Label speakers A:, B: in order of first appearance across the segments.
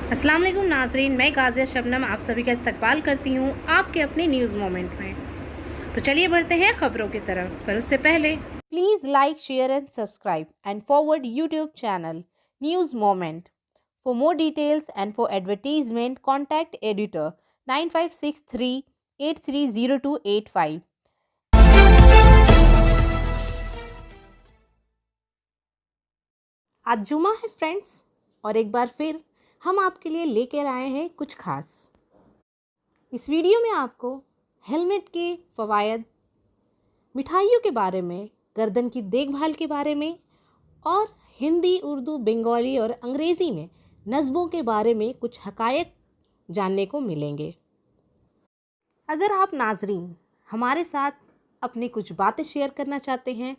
A: अस्सलाम वालेकुम नाजरीन, मैं गाज़िया शबनम आप सभी का इस्तकबाल करती हूँ आपके अपने न्यूज़ मोमेंट में। तो चलिए बढ़ते हैं खबरों की तरफ, पर उससे पहले please like, share and subscribe and forward YouTube channel news moment. For more details and for advertisement contact editor 9563830285। आज जुमा है फ्रेंड्स, और एक बार फिर हम आपके लिए लेकर आए हैं कुछ खास। इस वीडियो में आपको हेलमेट के फ़वायद, मिठाइयों के बारे में, गर्दन की देखभाल के बारे में और हिंदी, उर्दू, बंगाली और अंग्रेज़ी में नस्बों के बारे में कुछ हकायक जानने को मिलेंगे। अगर आप नाजरीन हमारे साथ अपनी कुछ बातें शेयर करना चाहते हैं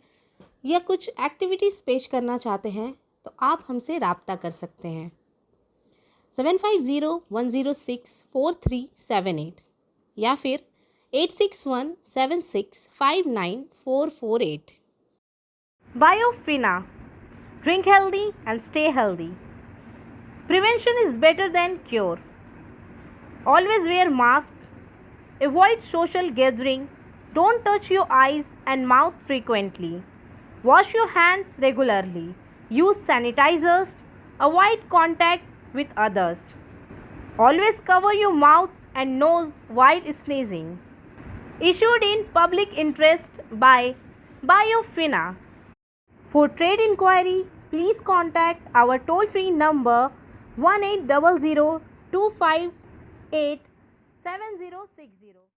A: या कुछ एक्टिविटीज़ पेश करना चाहते हैं तो आप हमसे राब्ता कर सकते हैं 7501064378 या फिर 8617659448। Biofina, drink healthy and stay healthy. Prevention is better than cure. Always wear mask, avoid social gathering, don't touch your eyes and mouth frequently. Wash your hands regularly. Use sanitizers, avoid contact with others. Always cover your mouth and nose while sneezing. Issued in public interest by Biofina. For trade inquiry, please contact our toll-free number 1800-258-7060।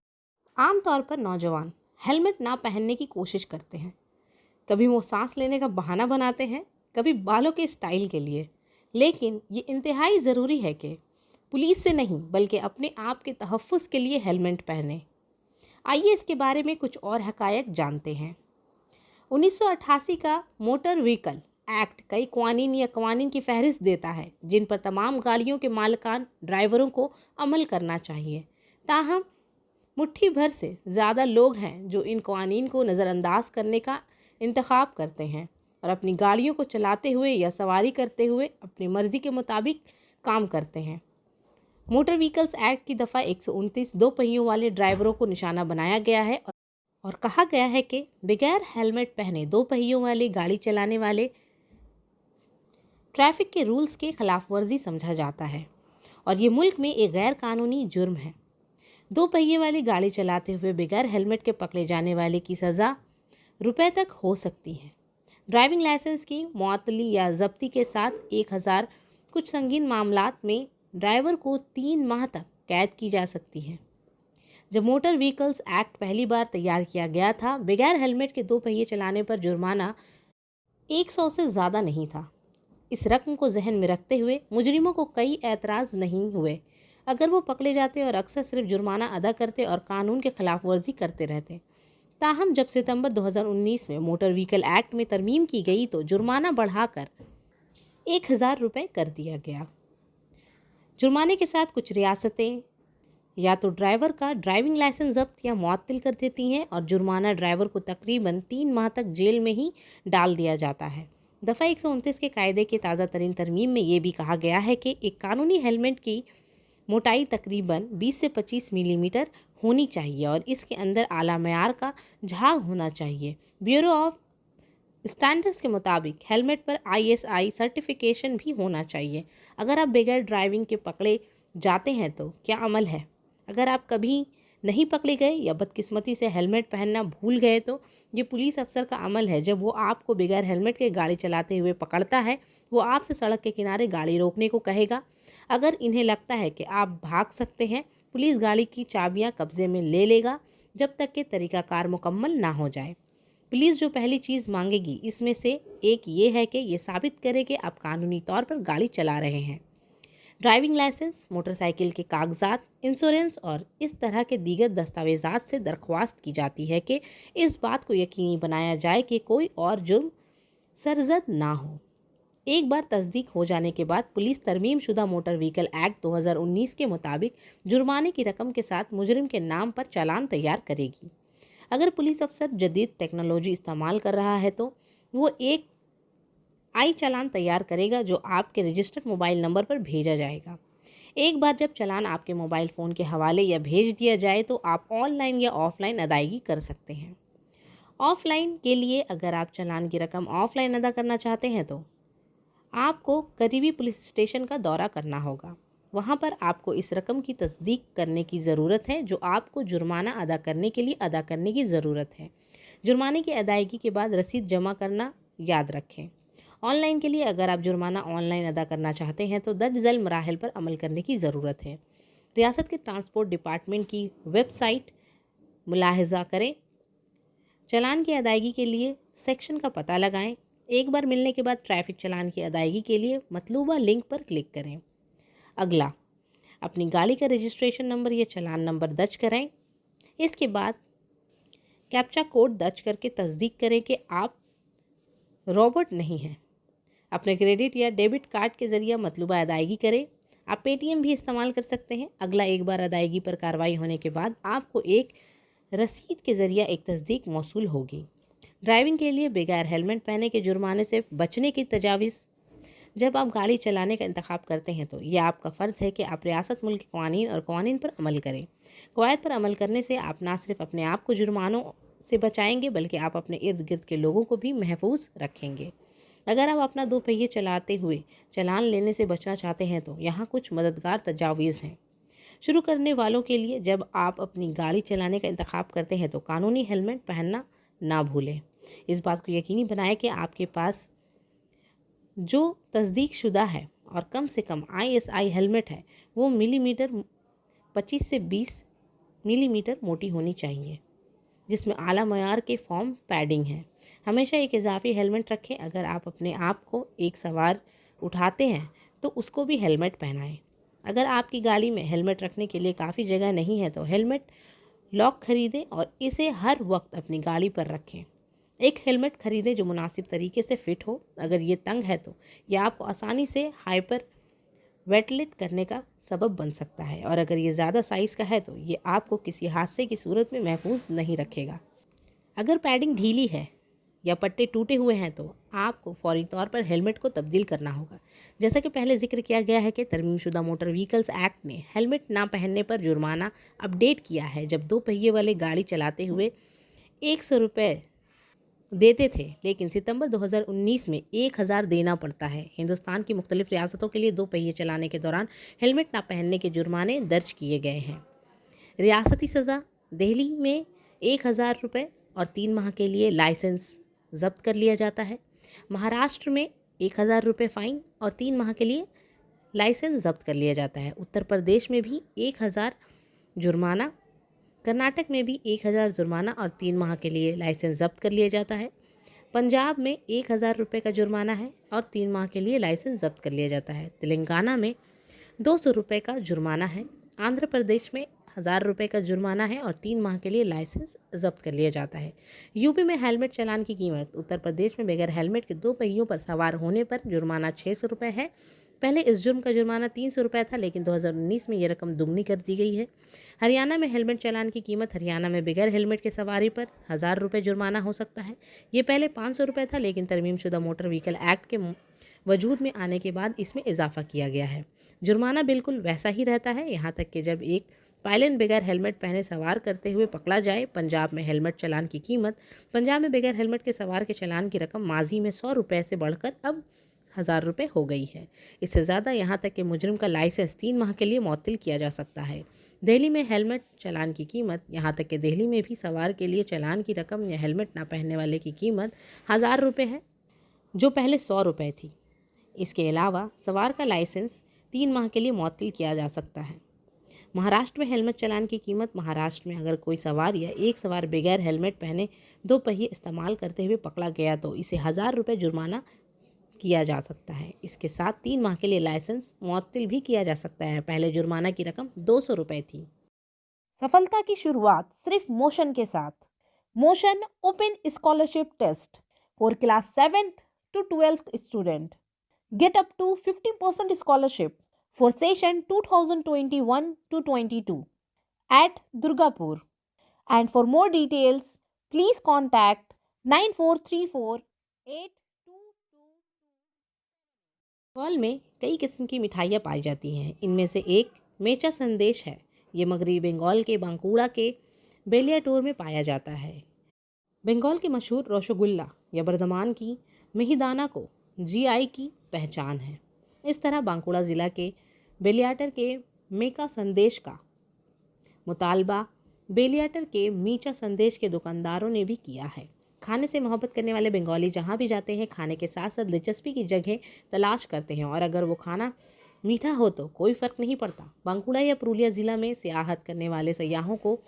A: आमतौर पर नौजवान helmet ना पहनने की कोशिश करते हैं। कभी वो सांस लेने का बहाना बनाते हैं, कभी बालों के स्टाइल के लिए। लेकिन ये इंतहाई ज़रूरी है कि पुलिस से नहीं बल्कि अपने आप के तहफ़्फ़ुज़ के लिए हेलमेट पहने। आइए इसके बारे में कुछ और हकायक जानते हैं। 1988 का मोटर व्हीकल एक्ट कई क़वानीन या क़वानीन की फहरिस्त देता है जिन पर तमाम गाड़ियों के मालिकान ड्राइवरों को अमल करना चाहिए। ताहम मुट्ठी भर से ज़्यादा लोग हैं जो इन क़वानीन को नज़रअंदाज करने का इंतखाब करते हैं और अपनी गाड़ियों को चलाते हुए या सवारी करते हुए अपनी मर्ज़ी के मुताबिक काम करते हैं। मोटर व्हीकल्स एक्ट की दफ़ा 129 दो पहियों वाले ड्राइवरों को निशाना बनाया गया है और कहा गया है कि बगैर हेलमेट पहने दो पहियों वाली गाड़ी चलाने वाले ट्रैफिक के रूल्स के खिलाफ वर्जी समझा जाता है और ये मुल्क में एक गैर कानूनी जुर्म है। दो पहिए वाली गाड़ी चलाते हुए बगैर हेलमेट के पकड़े जाने वाले की सज़ा रुपए तक हो सकती है। ड्राइविंग लाइसेंस की मुअत्तली या ज़ब्ती के साथ 1000, कुछ संगीन मामलात में ड्राइवर को 3 माह तक कैद की जा सकती है। जब मोटर व्हीकल्स एक्ट पहली बार तैयार किया गया था, बगैर हेलमेट के दो पहिए चलाने पर जुर्माना 100 से ज़्यादा नहीं था। इस रकम को जहन में रखते हुए मुजरिमों को कई एतराज़ नहीं हुए अगर वो पकड़े जाते और अक्सर सिर्फ जुर्माना अदा करते और कानून के खिलाफ वर्जी करते रहते। ताहम जब सितंबर 2019 में मोटर व्हीकल एक्ट में तरमीम की गई तो जुर्माना बढ़ाकर 1000 रुपये कर दिया गया। जुर्माने के साथ कुछ रियासतें या तो ड्राइवर का ड्राइविंग लाइसेंस जब्त या मुअत्तल कर देती हैं और जुर्माना ड्राइवर को तकरीबन 3 माह तक जेल में ही डाल दिया जाता है। दफ़ा 129 के कायदे के ताज़ा तरीन तरमीम में ये भी कहा गया है कि एक कानूनी हेलमेट की मोटाई तकरीबन 20 से 25 मिलीमीटर होनी चाहिए और इसके अंदर आला मयार का झाग होना चाहिए। ब्यूरो ऑफ स्टैंडर्ड्स के मुताबिक हेलमेट पर ISI सर्टिफिकेशन भी होना चाहिए। अगर आप बगैर ड्राइविंग के पकड़े जाते हैं तो क्या अमल है? अगर आप कभी नहीं पकड़े गए या बदकिस्मती से हेलमेट पहनना भूल गए तो ये पुलिस अफसर का अमल है। जब वो आपको बगैर हेलमेट के गाड़ी चलाते हुए पकड़ता है, वो आपसे सड़क के किनारे गाड़ी रोकने को कहेगा। अगर इन्हें लगता है कि आप भाग सकते हैं, पुलिस गाड़ी की चाबियां कब्जे में ले लेगा जब तक कि तरीक़ाकार मुकम्मल ना हो जाए। पुलिस जो पहली चीज़ मांगेगी इसमें से एक ये है कि ये साबित करे कि आप कानूनी तौर पर गाड़ी चला रहे हैं। ड्राइविंग लाइसेंस, मोटरसाइकिल के कागजात, इंश्योरेंस और इस तरह के दीगर दस्तावेज़ात से दरख्वास्त की जाती है कि इस बात को यकीनी बनाया जाए कि कोई और जुर्म सरजद ना हो। एक बार तस्दीक हो जाने के बाद पुलिस तरमीम शुदा मोटर व्हीकल एक्ट 2019 के मुताबिक जुर्माने की रकम के साथ मुजरिम के नाम पर चालान तैयार करेगी। अगर पुलिस अफसर जदीद टेक्नोलॉजी इस्तेमाल कर रहा है तो वो एक आई चालान तैयार करेगा जो आपके रजिस्टर्ड मोबाइल नंबर पर भेजा जाएगा। एक बार जब चालान आपके मोबाइल फ़ोन के हवाले या भेज दिया जाए तो आप ऑनलाइन या ऑफलाइन अदायगी कर सकते हैं। ऑफलाइन के लिए अगर आप चालान की रकम ऑफलाइन अदा करना चाहते हैं तो आपको करीबी पुलिस स्टेशन का दौरा करना होगा। वहाँ पर आपको इस रकम की तस्दीक करने की ज़रूरत है जो आपको जुर्माना अदा करने के लिए अदा करने की ज़रूरत है। जुर्माने की अदायगी के बाद रसीद जमा करना याद रखें। ऑनलाइन के लिए अगर आप जुर्माना ऑनलाइन अदा करना चाहते हैं तो दर्ज झैल मराहिल पर अमल करने की ज़रूरत है। रियासत के ट्रांसपोर्ट डिपार्टमेंट की वेबसाइट मुलाहिजा करें। चालान की अदायगी के लिए सेक्शन का पता लगाएं। एक बार मिलने के बाद ट्रैफिक चालान की अदायगी के लिए मतलूबा लिंक पर क्लिक करें। अगला, अपनी गाड़ी का रजिस्ट्रेशन नंबर या चालान नंबर दर्ज कराएं। इसके बाद कैप्चा कोड दर्ज करके तस्दीक करें कि आप रोबोट नहीं हैं। अपने क्रेडिट या डेबिट कार्ड के ज़रिए मतलूबा अदायगी करें। आप पेटीएम भी इस्तेमाल कर सकते हैं। अगला, एक बार अदायगी पर कार्रवाई होने के बाद आपको एक रसीद के ज़रिए एक तस्दीक मौसूल होगी। ड्राइविंग के लिए बगैर हेलमेट पहने के जुर्माने से बचने की तजावीज़। जब आप गाड़ी चलाने का इंतखाब करते हैं तो यह आपका फ़र्ज़ है कि आप रियासत मुल्क के क़वानीन और क़वानीन पर अमल करें। क़वायद पर अमल करने से आप ना सिर्फ अपने आप को जुर्मानों से बचाएंगे बल्कि आप अपने इर्द गिर्द के लोगों को भी महफूज रखेंगे। अगर आप अपना दो पहिए चलाते हुए चालान लेने से बचना चाहते हैं तो यहाँ कुछ मददगार तजावीज़ हैं। शुरू करने वालों के लिए, जब आप अपनी गाड़ी चलाने का इंतखाब करते हैं तो कानूनी हेलमेट पहनना ना भूलें। इस बात को यकीनी बनाएं कि आपके पास जो तस्दीक शुदा है और कम से कम ISI हेलमेट है वो मिलीमीटर 25 से 20 मिलीमीटर मोटी होनी चाहिए, जिसमें आला मयार के फॉर्म पैडिंग है। हमेशा एक इजाफी हेलमेट रखें। अगर आप अपने आप को एक सवार उठाते हैं तो उसको भी हेलमेट पहनाएं। अगर आपकी गाड़ी में हेलमेट रखने के लिए काफ़ी जगह नहीं है तो हेलमेट लॉक खरीदें और इसे हर वक्त अपनी गाड़ी पर रखें। एक हेलमेट खरीदें जो मुनासिब तरीके से फिट हो। अगर ये तंग है तो यह आपको आसानी से हाइपर वेंटिलेट करने का सबब बन सकता है, और अगर ये ज़्यादा साइज़ का है तो ये आपको किसी हादसे की सूरत में महफूज नहीं रखेगा। अगर पैडिंग ढीली है या पट्टे टूटे हुए हैं तो आपको फौरी तौर पर हेलमेट को तब्दील करना होगा। जैसा कि पहले जिक्र किया गया है कि तरमीमशुदा मोटर व्हीकल्स एक्ट ने हेलमेट ना पहनने पर जुर्माना अपडेट किया है। जब दो पहिए वाले गाड़ी चलाते हुए 100 रुपये देते थे, लेकिन सितंबर 2019 में 1000 देना पड़ता है। हिंदुस्तान की मुख्तलिफ रियासतों के लिए दो पहिए चलाने के दौरान हेलमेट ना पहनने के जुर्माने दर्ज किए गए हैं। रियासती सज़ा: दिल्ली में 1000 रुपये और 3 माह के लिए लाइसेंस जब्त कर लिया जाता है। महाराष्ट्र में 1000 रुपये फ़ाइन और 3 माह के लिए लाइसेंस जब्त कर लिया जाता है। उत्तर प्रदेश में भी 1000 जुर्माना, कर्नाटक में भी 1000 जुर्माना और 3 माह के लिए लाइसेंस जब्त कर लिया जाता है। पंजाब में 1000 रुपये का जुर्माना है और 3 माह के लिए लाइसेंस जब्त कर लिया जाता है। तेलंगाना में 200 रुपये का जुर्माना है। आंध्र प्रदेश में 1000 रुपये का जुर्माना है और 3 माह के लिए लाइसेंस जब्त कर लिया जाता है। यूपी में हेलमेट चालान की कीमत: उत्तर प्रदेश में बगैर हेलमेट के दो पहियों पर सवार होने पर जुर्माना 600 रुपये है। पहले इस जुर्म का जुर्माना 300 रुपये था, लेकिन 2019 में ये रकम दुगनी कर दी गई है। हरियाणा में हेलमेट चालान की कीमत: हरियाणा में बगैर हेलमेट के सवारी पर 1000 रुपये जुर्माना हो सकता है। ये पहले 500 रुपये था, लेकिन तरमीमशुदा मोटर व्हीकल एक्ट के वजूद में आने के बाद इसमें इजाफा किया गया है। जुर्माना बिल्कुल वैसा ही रहता है, यहाँ तक कि जब एक पायलन बगैर हेलमेट पहने सवार करते हुए पकड़ा जाए। पंजाब में हेलमेट चालान की कीमत: पंजाब में बगैर हेलमेट के सवार के चालान की रकम माजी में 100 रुपये से बढ़कर अब 1000 रुपये हो गई है। इससे ज़्यादा, यहाँ तक कि मुजरिम का लाइसेंस 3 माह के लिए मुअत्तल किया जा सकता है। दिल्ली में हेलमेट चालान की कीमत: यहाँ तक कि दिल्ली में भी सवार के लिए चालान की रकम या हेलमेट ना पहनने वाले की कीमत 1000 रुपये है, जो पहले 100 रुपये थी। इसके अलावा सवार का लाइसेंस 3 माह के लिए मुअत्तल किया जा सकता है। महाराष्ट्र में हेलमेट चालान की कीमत: महाराष्ट्र में अगर कोई सवार या एक सवार बगैर हेलमेट पहने दो पहिए इस्तेमाल करते हुए पकड़ा गया तो इसे 1000 रुपये जुर्माना किया जा सकता है। इसके साथ 3 माह के लिए लाइसेंस मुअत्तल भी किया जा सकता है। पहले जुर्माना की रकम 200 रुपये थी।
B: सफलता की शुरुआत सिर्फ मोशन के साथ। Motion open scholarship test for class 7th to 12th student. Get up to 50% scholarship for session 2021 to 22 at Durgapur. And for more details, please contact 9434 8
A: Bengal में कई किस्म की मिठाइयाँ पाई जाती हैं। इनमें से एक मेचा संदेश है। ये मगरबी बंगाल के बांकुड़ा के बेलियाटोर में पाया जाता है। बंगाल के मशहूर रसगुल्ला या बर्धमान की मिहिदाना को जीआई की पहचान है। इस तरह बांकुड़ा ज़िला के बेलियाटर के मेका संदेश का मुतालबा बेलियाटर के मीचा संदेश के दुकानदारों ने भी किया है। खाने से मोहब्बत करने वाले बंगाली जहाँ भी जाते हैं खाने के साथ साथ दिलचस्पी की जगह तलाश करते हैं, और अगर वो खाना मीठा हो तो कोई फ़र्क नहीं पड़ता। बांकुड़ा या पुरुलिया ज़िला में सियाहत करने वाले सयाहों को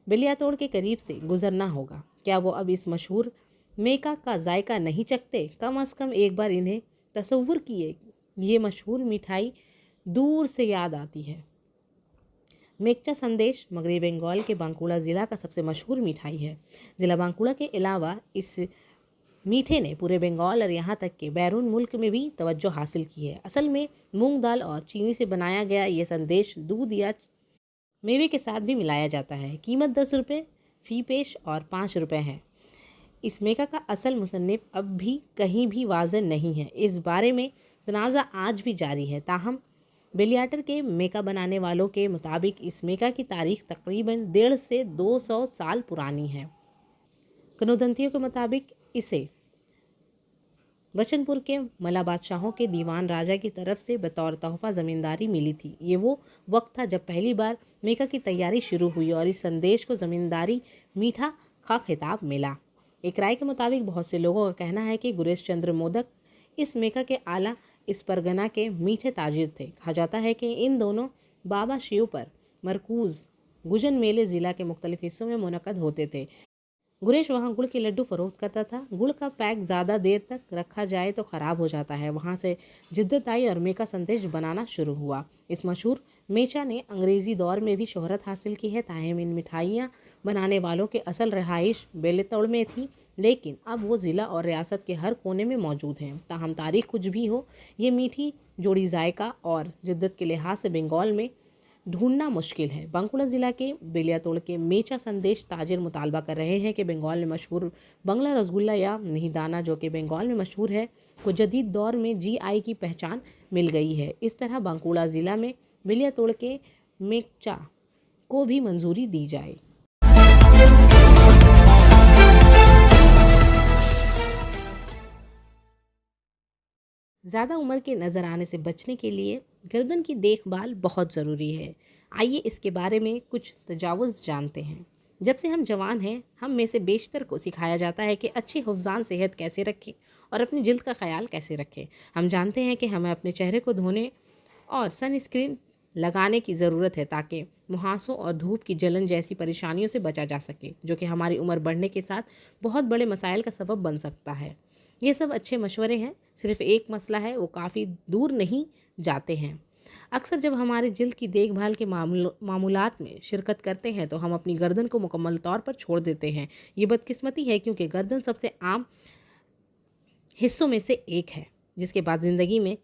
A: बेलियातोड़ के करीब से गुजरना होगा। क्या वो अब इस मशहूर मेका का जायका नहीं चखते? कम अज़ कम एक बार इन्हें तसव्वुर किए ये मशहूर मिठाई दूर से याद आती है। मेकचा संदेश मगरबी बंगाल के बांकुड़ा ज़िला का सबसे मशहूर मिठाई है। ज़िला बांकुड़ा के अलावा इस मीठे ने पूरे बंगाल और यहाँ तक कि बैरून मुल्क में भी तवज्जो हासिल की है। असल में मूंग दाल और चीनी से बनाया गया ये संदेश दूध या मेवे के साथ भी मिलाया जाता है। कीमत 10 रुपये फ़ी पेश और 5 रुपये है। इस मेका का असल मुसन्निफ अब भी कहीं भी वाज़ेह नहीं है। इस बारे में तनाज़ा आज भी जारी है। ताहम बेलियाटर के मेका बनाने वालों के मुताबिक इस मेका की तारीख तकरीबन 150 से 200 साल पुरानी है। किंवदंतियों के मुताबिक इसे वचनपुर के मला बादशाहों के दीवान राजा की तरफ से बतौर तोहफा ज़मींदारी मिली थी। ये वो वक्त था जब पहली बार मेका की तैयारी शुरू हुई और इस संदेश को ज़मींदारी मीठा का खिताब मिला। एक राय के मुताबिक बहुत से लोगों का कहना है कि गुरेश चंद्र मोदक इस मेका के आला इस परगना के मीठे ताजिर थे। कहा जाता है कि इन दोनों बाबा शिव पर मरकूज़ गुजन मेले ज़िला के मुख्तलिफ हिस्सों में मुनक़द होते थे। गुरेश वहाँ गुड़ के लड्डू फ़रोख्त करता था। गुड़ का पैक ज़्यादा देर तक रखा जाए तो ख़राब हो जाता है। वहाँ से जिद्दत आई और मेका संदेश बनाना शुरू हुआ। इस मशहूर मेचा ने अंग्रेज़ी दौर में भी शोहरत हासिल की है। ताहम इन मिठाइयाँ बनाने वालों के असल रहाइश बेलियातोड़ में थी, लेकिन अब वो ज़िला और रियासत के हर कोने में मौजूद हैं। ताहम तारीख कुछ भी हो, ये मीठी जोड़ी जायका और जिद्दत के लिहाज से बंगाल में ढूंढना मुश्किल है। बांकुड़ा ज़िला के बेलियातोड़ के मेचा संदेश ताजिर मुतालबा कर रहे हैं कि बंगाल में मशहूर बंगला रसगुल्ला या मिहिदाना, जो कि बंगाल में मशहूर है, को जदीद दौर में जीआई की पहचान मिल गई है। इस तरह बांकुड़ा ज़िला में बेलियातोड़ के मेचा को भी मंजूरी दी जाए। ज़्यादा उम्र के नज़र आने से बचने के लिए गर्दन की देखभाल बहुत ज़रूरी है। आइए इसके बारे में कुछ तजावुज़ जानते हैं। जब से हम जवान हैं, हम में से बेशतर को सिखाया जाता है कि अच्छी हुफ़्ज़ान सेहत कैसे रखें और अपनी जिल्द का ख्याल कैसे रखें। हम जानते हैं कि हमें अपने चेहरे को धोने और सनस्क्रीन लगाने की ज़रूरत है ताकि मुहासों और धूप की जलन जैसी परेशानियों से बचा जा सके, जो कि हमारी उम्र बढ़ने के साथ बहुत बड़े मसाइल का सबब बन सकता है। ये सब अच्छे मशवरे हैं, सिर्फ एक मसला है, वो काफ़ी दूर नहीं जाते हैं। अक्सर जब हमारे जिल्द की देखभाल के मामूलात में शिरकत करते हैं तो हम अपनी गर्दन को मुकम्मल तौर पर छोड़ देते हैं। ये बदकिस्मती है क्योंकि गर्दन सबसे आम हिस्सों में से एक है जिसके बाद ज़िंदगी में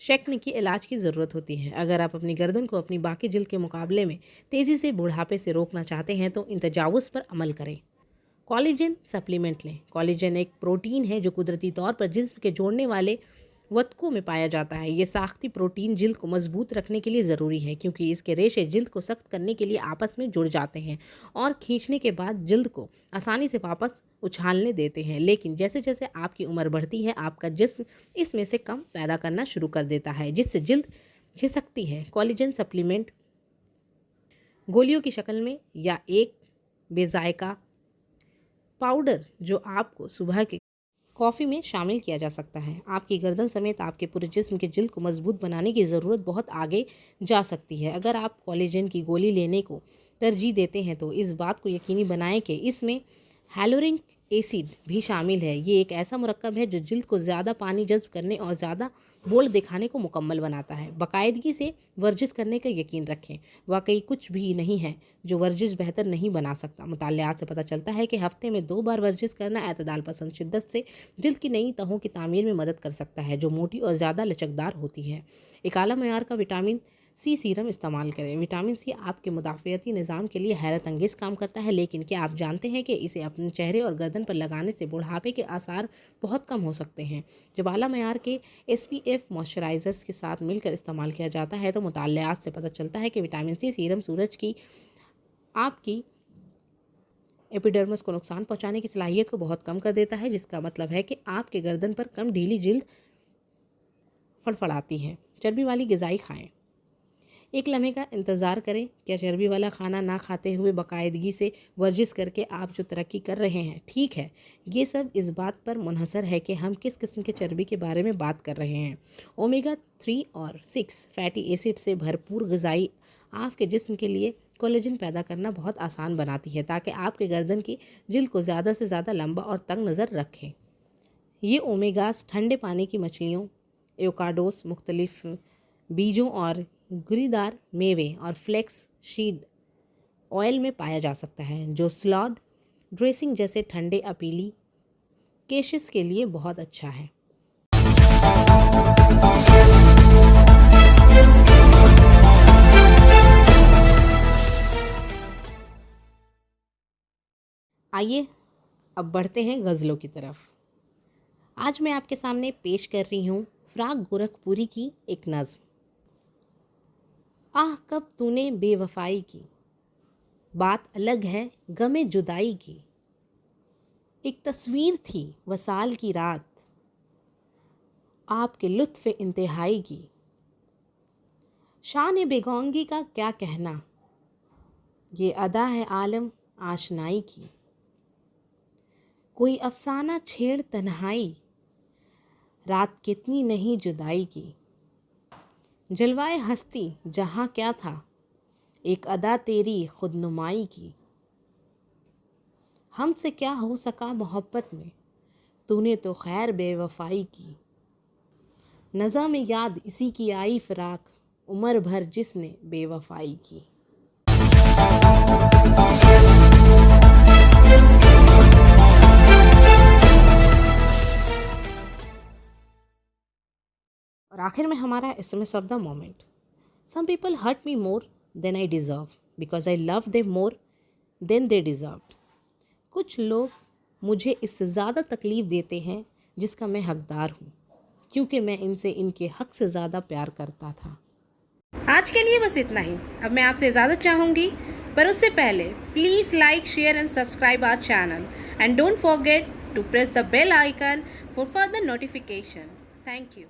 A: शक्ल की इलाज की ज़रूरत होती है। अगर आप अपनी गर्दन को अपनी बाकी जिल्द के मुकाबले में तेज़ी से बुढ़ापे से रोकना चाहते हैं तो इन तजावुज़ पर अमल करें। कॉलेजन सप्लीमेंट लें। कॉलेजन एक प्रोटीन है जो कुदरती तौर पर जिस्म के जोड़ने वाले वतकों में पाया जाता है। ये साख्ती प्रोटीन जिल्द को मजबूत रखने के लिए ज़रूरी है क्योंकि इसके रेशे जिल्द को सख्त करने के लिए आपस में जुड़ जाते हैं और खींचने के बाद जिल्द को आसानी से वापस उछालने देते हैं। लेकिन जैसे जैसे आपकी उम्र बढ़ती है, आपका जिस्म इसमें से कम पैदा करना शुरू कर देता है, जिससे जिल्द खिसकती है। कॉलेजन सप्लीमेंट गोलियों की शक्ल में या एक बेजायका पाउडर जो आपको सुबह के कॉफ़ी में शामिल किया जा सकता है। आपकी गर्दन समेत आपके पूरे जिस्म के जिल्द को मजबूत बनाने की ज़रूरत बहुत आगे जा सकती है। अगर आप कॉलेजन की गोली लेने को तरजीह देते हैं तो इस बात को यकीनी बनाएं कि इसमें हाइलुरोनिक एसिड भी शामिल है। ये एक ऐसा मुरक्कब है जो जिल्द को ज़्यादा पानी जज्ब करने और ज़्यादा बोल्ड दिखाने को मुकम्मल बनाता है। बाकायदगी से वर्जिश करने का यकीन रखें। वाकई कुछ भी नहीं है जो वर्जिश बेहतर नहीं बना सकता। मुतालियात से पता चलता है कि हफ्ते में 2 बार वर्जिश करना एतदाल पसंद शिद्दत से जिल्द की नई तहों की तामीर में मदद कर सकता है जो मोटी और ज़्यादा लचकदार होती है। एक आला मयार का विटामिन सी सीरम इस्तेमाल करें। विटामिन सी आपके मुदाफ़ियती निज़ाम के लिए हैरत अंगेज़ काम करता है, लेकिन क्या आप जानते हैं कि इसे अपने चेहरे और गर्दन पर लगाने से बुढ़ापे के आसार बहुत कम हो सकते हैं। जब आला मयार के SPF मॉइस्चराइज़र्स के साथ मिलकर इस्तेमाल किया जाता है तो मुतालियात से पता चलता है कि विटामिन सी सीरम सूरज की आपकी एपिडर्मिस को नुकसान पहुंचाने की सलाहियत को बहुत कम कर देता है, जिसका मतलब है कि आपके गर्दन पर कम ढीली जिल्द फड़फड़ाती है। चर्बी वाली ग़िज़ाएँ खाएं। एक लम्हे का इंतज़ार करें। क्या चर्बी वाला खाना ना खाते हुए बाकायदगी से वर्जिश करके आप जो तरक्की कर रहे हैं ठीक है। ये सब इस बात पर मुनहसर है कि हम किस किस्म के चर्बी के बारे में बात कर रहे हैं। ओमेगा 3 और 6 फैटी एसिड से भरपूर ग़िज़ाएँ आपके जिस्म के लिए कोलेजन पैदा करना बहुत आसान बनाती है, ताकि आपके गर्दन की जिल्द को ज़्यादा से ज़्यादा लंबा और तंग नज़र रखें। ये ओमेगास ठंडे पानी की मछलियों, एवोकाडोस, मुख्तलिफ बीजों और गुरीदार मेवे और फ्लेक्स सीड ऑयल में पाया जा सकता है, जो सलाद ड्रेसिंग जैसे ठंडे अपीली केशेस के लिए बहुत अच्छा है। आइए अब बढ़ते हैं गज़लों की तरफ। आज मैं आपके सामने पेश कर रही हूँ फ़राक गोरखपुरी की एक नज़्म। आह कब तूने बेवफाई की, बात अलग है गमे जुदाई की। एक तस्वीर थी वसाल की रात, आपके लुत्फ़ इंतहाई की। शान बेगोंगी का क्या कहना, ये अदा है आलम आशनाई की। कोई अफसाना छेड़ तन्हाई, रात कितनी नहीं जुदाई की। जलवाए हस्ती जहाँ क्या था, एक अदा तेरी खुदनुमाई की। हमसे क्या हो सका मोहब्बत में, तूने तो खैर बेवफाई की। नज़ा में याद इसी की आई फ़राक, उम्र भर जिसने बेवफाई की। और आखिर में हमारा SMS of the moment. Some people hurt me more than I deserve because I love them more than they deserved. कुछ लोग मुझे इससे ज़्यादा तकलीफ़ देते हैं जिसका मैं हकदार हूँ, क्योंकि मैं इनसे इनके हक से ज़्यादा प्यार करता था। आज के लिए बस इतना ही। अब मैं आपसे इजाज़त चाहूँगी, पर उससे पहले please like, share and subscribe our channel and don't forget to press the bell icon for further notification. Thank you.